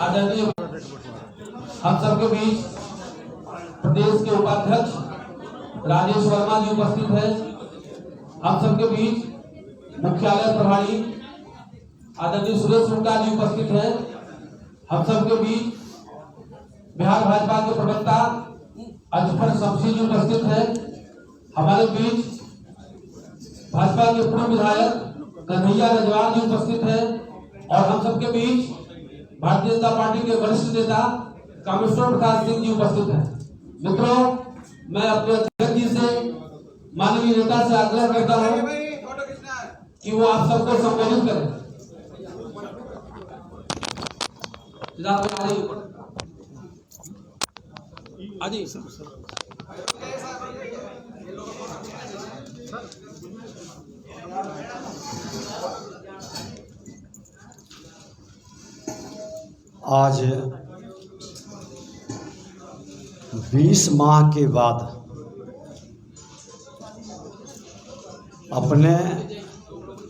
आदरणीय हम सबके बीच प्रदेश के उपाध्यक्ष राजेश वर्मा जी उपस्थित है। हम सबके बीच मुख्यालय प्रभारी आदरणीय सुरेश मुंडा जी उपस्थित है। हम सबके बीच बिहार भाजपा के प्रवक्ता अजफर शमशी जी उपस्थित है। हमारे बीच भाजपा के पूर्व विधायक कन्हैया रजवान जी उपस्थित है और हम सबके बीच भारतीय जनता पार्टी के वरिष्ठ नेता कामेश्वर प्रसाद सिंह जी उपस्थित हैं। मित्रों, मैं अपने अध्यक्ष जी से माननीय नेता से आग्रह करता हूं कि वो आप सबको संबोधित करें। आज 20 माह के बाद अपने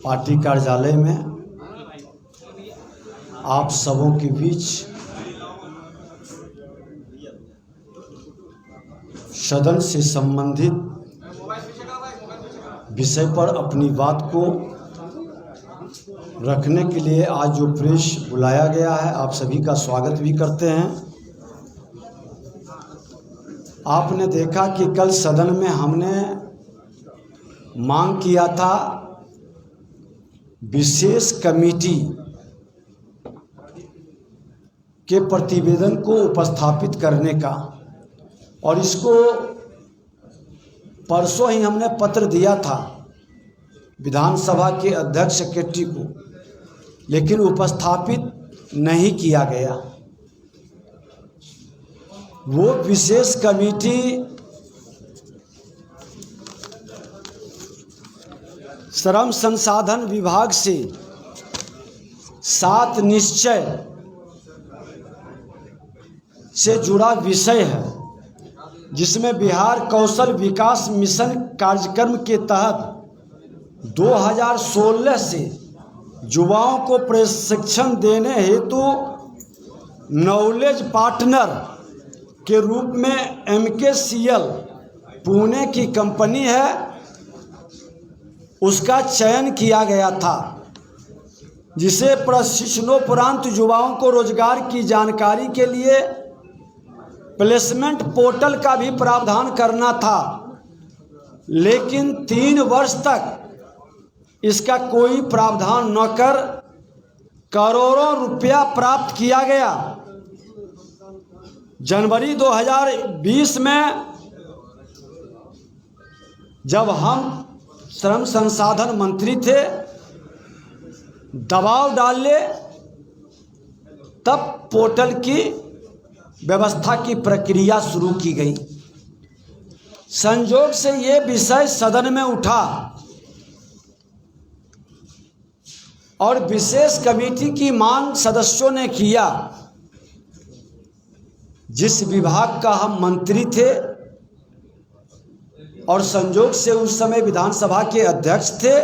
पार्टी कार्यालय में आप सबों के बीच सदन से संबंधित विषय पर अपनी बात को रखने के लिए आज जो प्रेस बुलाया गया है, आप सभी का स्वागत भी करते हैं। आपने देखा कि कल सदन में हमने मांग किया था विशेष कमेटी के प्रतिवेदन को उपस्थापित करने का, और इसको परसों ही हमने पत्र दिया था विधानसभा के अध्यक्ष सेक्रेटरी को, लेकिन उपस्थापित नहीं किया गया। वो विशेष कमेटी श्रम संसाधन विभाग से 7 निश्चय से जुड़ा विषय है, जिसमें बिहार कौशल विकास मिशन कार्यक्रम के तहत 2016 से युवाओं को प्रशिक्षण देने हेतु नॉलेज पार्टनर के रूप में MKCL पुणे की कंपनी है, उसका चयन किया गया था, जिसे प्रशिक्षणोपरांत युवाओं को रोजगार की जानकारी के लिए प्लेसमेंट पोर्टल का भी प्रावधान करना था। लेकिन 3 वर्ष तक इसका कोई प्रावधान न कर करोड़ों रुपया प्राप्त किया गया। जनवरी 2020 में जब हम श्रम संसाधन मंत्री थे, दबाव डाले, तब पोर्टल की व्यवस्था की प्रक्रिया शुरू की गई। संयोग से ये विषय सदन में उठा और विशेष कमेटी की मांग सदस्यों ने किया। जिस विभाग का हम मंत्री थे और संयोग से उस समय विधानसभा के अध्यक्ष थे,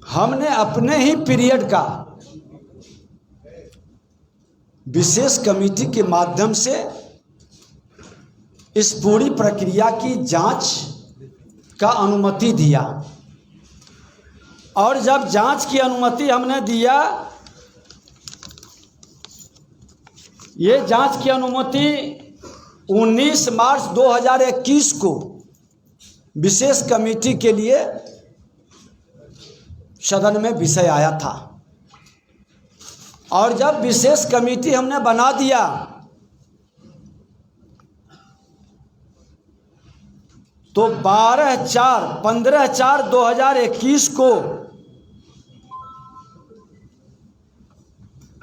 हमने अपने ही पीरियड का विशेष कमेटी के माध्यम से इस पूरी प्रक्रिया की जांच का अनुमति दिया। और जब जांच की अनुमति हमने दिया, ये जांच की अनुमति 19 मार्च 2021 को विशेष कमेटी के लिए सदन में विषय आया था। और जब विशेष कमेटी हमने बना दिया, तो 15/4/2021 को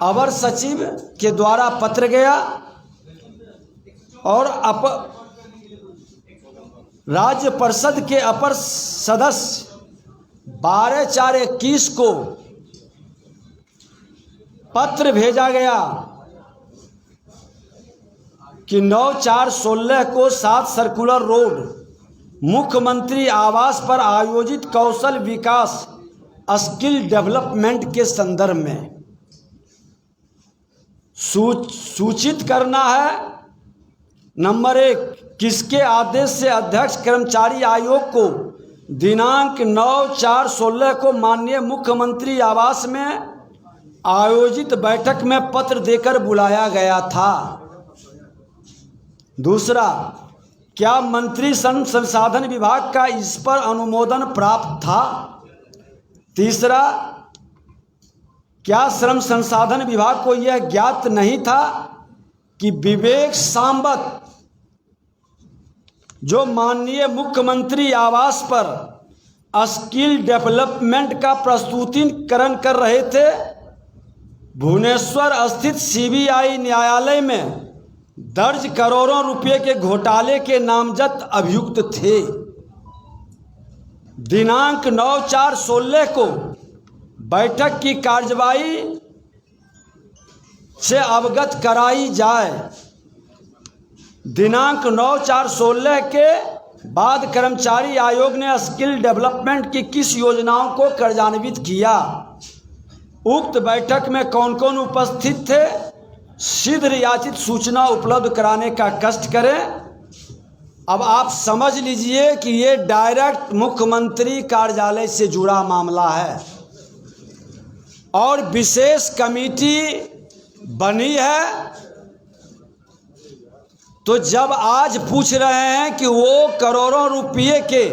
अवर सचिव के द्वारा पत्र गया और राज्य परिषद के अपर सदस्य 12/4/21 को पत्र भेजा गया कि 9/4/16 को 7 सर्कुलर रोड मुख्यमंत्री आवास पर आयोजित कौशल विकास स्किल डेवलपमेंट के संदर्भ में सूचित करना है। नंबर 1, किसके आदेश से अध्यक्ष कर्मचारी आयोग को दिनांक 9/4/16 को माननीय मुख्यमंत्री आवास में आयोजित बैठक में पत्र देकर बुलाया गया था। दूसरा, क्या मंत्री श्रम संसाधन विभाग का इस पर अनुमोदन प्राप्त था। तीसरा, क्या श्रम संसाधन विभाग को यह ज्ञात नहीं था कि विवेक सांबत जो माननीय मुख्यमंत्री आवास पर स्किल डेवलपमेंट का प्रस्तुतिकरण कर रहे थे, भुवनेश्वर स्थित सीबीआई न्यायालय में दर्ज करोड़ों रुपए के घोटाले के नामजद अभियुक्त थे। दिनांक 9/4/16 को बैठक की कार्यवाही से अवगत कराई जाए। दिनांक 9/4/16 के बाद कर्मचारी आयोग ने स्किल डेवलपमेंट की किस योजनाओं को कार्यान्वित किया। उक्त बैठक में कौन कौन उपस्थित थे, शीघ्र याचित सूचना उपलब्ध कराने का कष्ट करें। अब आप समझ लीजिए कि ये डायरेक्ट मुख्यमंत्री कार्यालय से जुड़ा मामला है और विशेष कमेटी बनी है। तो जब आज पूछ रहे हैं कि वो करोड़ों रुपये के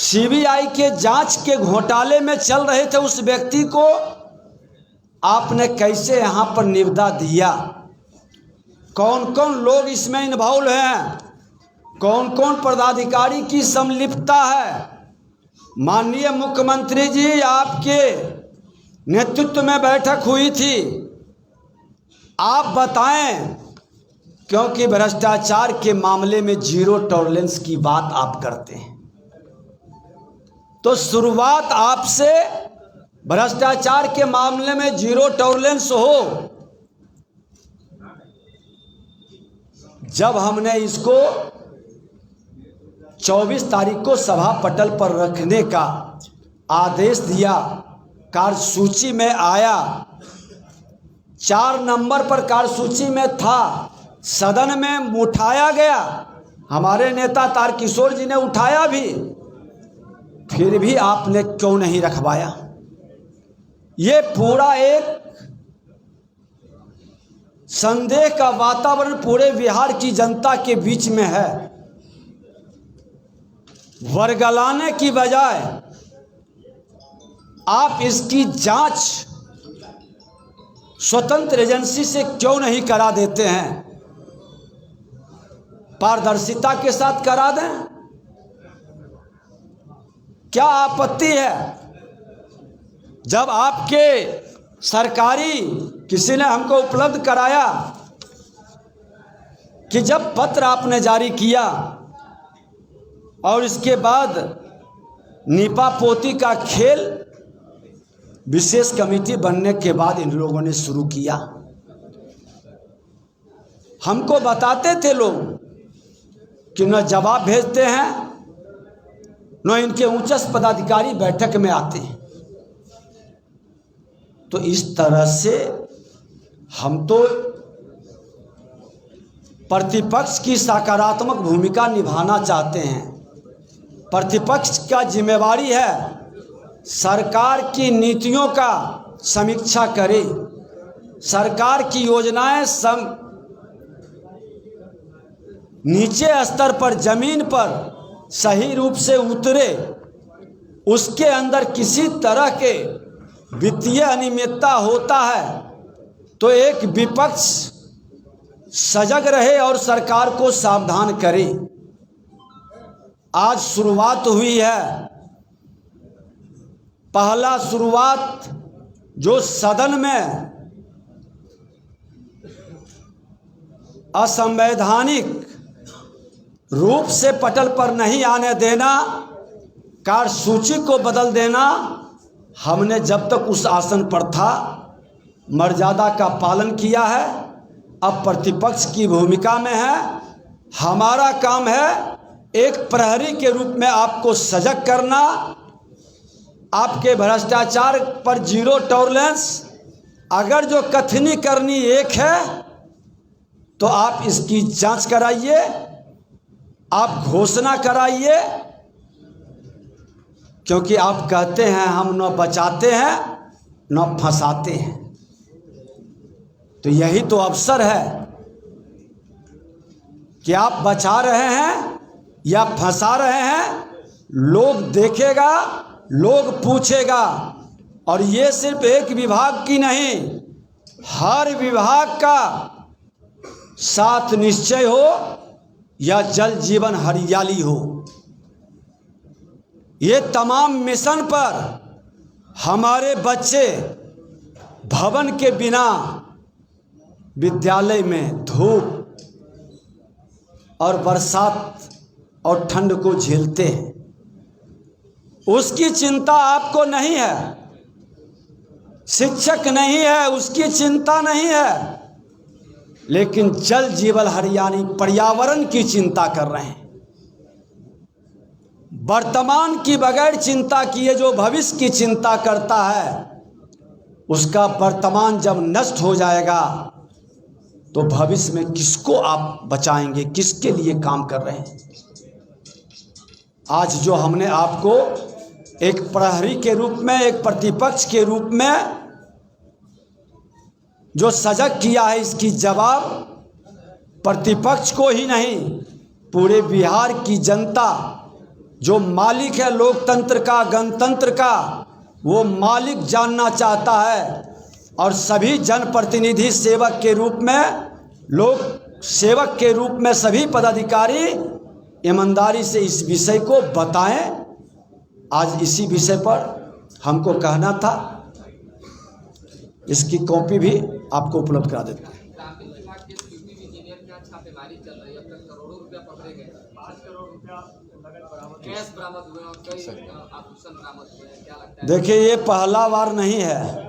सीबीआई के जांच के घोटाले में चल रहे थे, उस व्यक्ति को आपने कैसे यहाँ पर निविदा दिया। कौन कौन लोग इसमें इन्वॉल्व हैं, कौन कौन पदाधिकारी की संलिप्तता है। माननीय मुख्यमंत्री जी, आपके नेतृत्व में बैठक हुई थी, आप बताएं, क्योंकि भ्रष्टाचार के मामले में जीरो टॉलरेंस की बात आप करते हैं। तो शुरुआत आपसे भ्रष्टाचार के मामले में जीरो टॉलरेंस हो। जब हमने इसको 24 तारीख को सभा पटल पर रखने का आदेश दिया, कार्यसूची में आया, 4 नंबर पर कार्यसूची में था, सदन में उठाया गया, हमारे नेता तारकिशोर जी ने उठाया भी, फिर भी आपने क्यों नहीं रखवाया। ये पूरा एक संदेह का वातावरण पूरे बिहार की जनता के बीच में है। वर्गलाने की बजाय आप इसकी जांच स्वतंत्र एजेंसी से क्यों नहीं करा देते हैं, पारदर्शिता के साथ करा दें। क्या आपत्ति है। जब आपके सरकारी किसी ने हमको उपलब्ध कराया कि जब पत्र आपने जारी किया और इसके बाद नीपा पोती का खेल विशेष कमेटी बनने के बाद इन लोगों ने शुरू किया। हमको बताते थे लोग कि न जवाब भेजते हैं, न इनके उच्चस्थ पदाधिकारी बैठक में आते हैं। तो इस तरह से हम तो प्रतिपक्ष की सकारात्मक भूमिका निभाना चाहते हैं। प्रतिपक्ष का जिम्मेवारी है सरकार की नीतियों का समीक्षा करे, सरकार की योजनाएं नीचे स्तर पर जमीन पर सही रूप से उतरे, उसके अंदर किसी तरह के वित्तीय अनियमितता होता है तो एक विपक्ष सजग रहे और सरकार को सावधान करे। आज शुरुआत हुई है, पहला शुरुआत जो सदन में असंवैधानिक रूप से पटल पर नहीं आने देना, कार्यसूची को बदल देना, हमने जब तक उस आसन पर था मर्यादा का पालन किया है। अब प्रतिपक्ष की भूमिका में है, हमारा काम है एक प्रहरी के रूप में आपको सजग करना, आपके भ्रष्टाचार पर जीरो टॉलरेंस, अगर जो कथनी करनी एक है तो आप इसकी जांच कराइए, आप घोषणा कराइए, क्योंकि आप कहते हैं हम न बचाते हैं न फंसाते हैं। तो यही तो अवसर है कि आप बचा रहे हैं या फंसा रहे हैं। लोग देखेगा, लोग पूछेगा। और ये सिर्फ एक विभाग की नहीं, हर विभाग का साथ निश्चय हो या जल जीवन हरियाली हो, ये तमाम मिशन पर हमारे बच्चे भवन के बिना विद्यालय में धूप और बरसात और ठंड को झेलते हैं। उसकी चिंता आपको नहीं है, शिक्षक नहीं है, उसकी चिंता नहीं है, लेकिन जल जीवन हरियाली पर्यावरण की चिंता कर रहे हैं। वर्तमान की बगैर चिंता किए जो भविष्य की चिंता करता है, उसका वर्तमान जब नष्ट हो जाएगा तो भविष्य में किसको आप बचाएंगे, किसके लिए काम कर रहे हैं। आज जो हमने आपको एक प्रहरी के रूप में, एक प्रतिपक्ष के रूप में जो सजग किया है, इसकी जवाब प्रतिपक्ष को ही नहीं, पूरे बिहार की जनता जो मालिक है लोकतंत्र का, गणतंत्र का, वो मालिक जानना चाहता है। और सभी जनप्रतिनिधि सेवक के रूप में, लोक सेवक के रूप में सभी पदाधिकारी ईमानदारी से इस विषय को बताएं। आज इसी विषय पर हमको कहना था, इसकी कॉपी भी आपको उपलब्ध करा देते हैं। छापेमारी चल रही है, अब तक करोड़ों रुपया पकड़े गए, 5 करोड़ रुपया कैश बरामद हुए और कई आभूषण बरामद हुए हैं। क्या लगता है? देखिए, ये पहला बार नहीं है।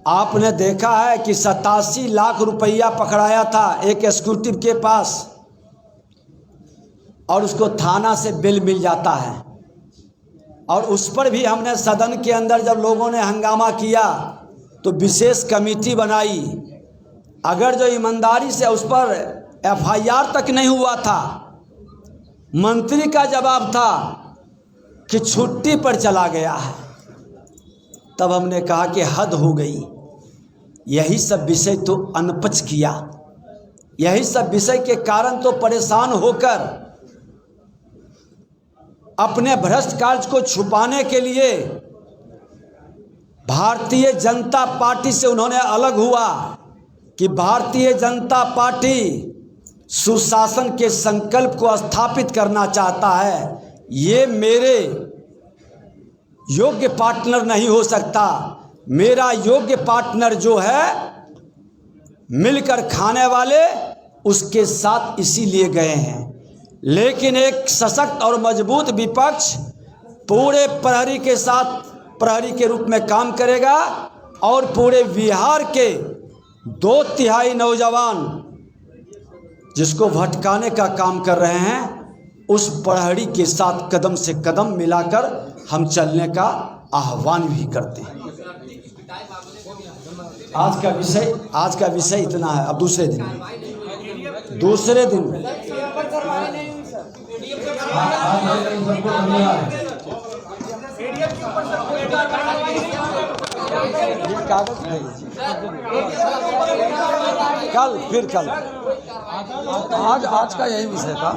आपने देखा है कि 87 लाख रुपया पकड़ाया था एक एग्जीक्यूटिव के पास, और उसको थाना से बेल मिल जाता है। और उस पर भी हमने सदन के अंदर जब लोगों ने हंगामा किया तो विशेष कमेटी बनाई। अगर जो ईमानदारी से उस पर FIR तक नहीं हुआ था, मंत्री का जवाब था कि छुट्टी पर चला गया है, तब हमने कहा कि हद हो गई। यही सब विषय तो अनपच किया, यही सब विषय के कारण तो परेशान होकर अपने भ्रष्ट कार्य को छुपाने के लिए भारतीय जनता पार्टी से उन्होंने अलग हुआ कि भारतीय जनता पार्टी सुशासन के संकल्प को स्थापित करना चाहता है। ये मेरे योग्य पार्टनर नहीं हो सकता। मेरा योग्य पार्टनर जो है मिलकर खाने वाले, उसके साथ इसीलिए गए हैं। लेकिन एक सशक्त और मजबूत विपक्ष पूरे प्रहरी के साथ प्रहरी के रूप में काम करेगा और पूरे बिहार के 2/3 नौजवान जिसको भटकाने का काम कर रहे हैं, उस प्रहरी के साथ कदम से कदम मिलाकर हम चलने का आह्वान भी करते हैं। आज का विषय इतना है। अब दूसरे दिन ये कागज है, कल आज का यही विषय था।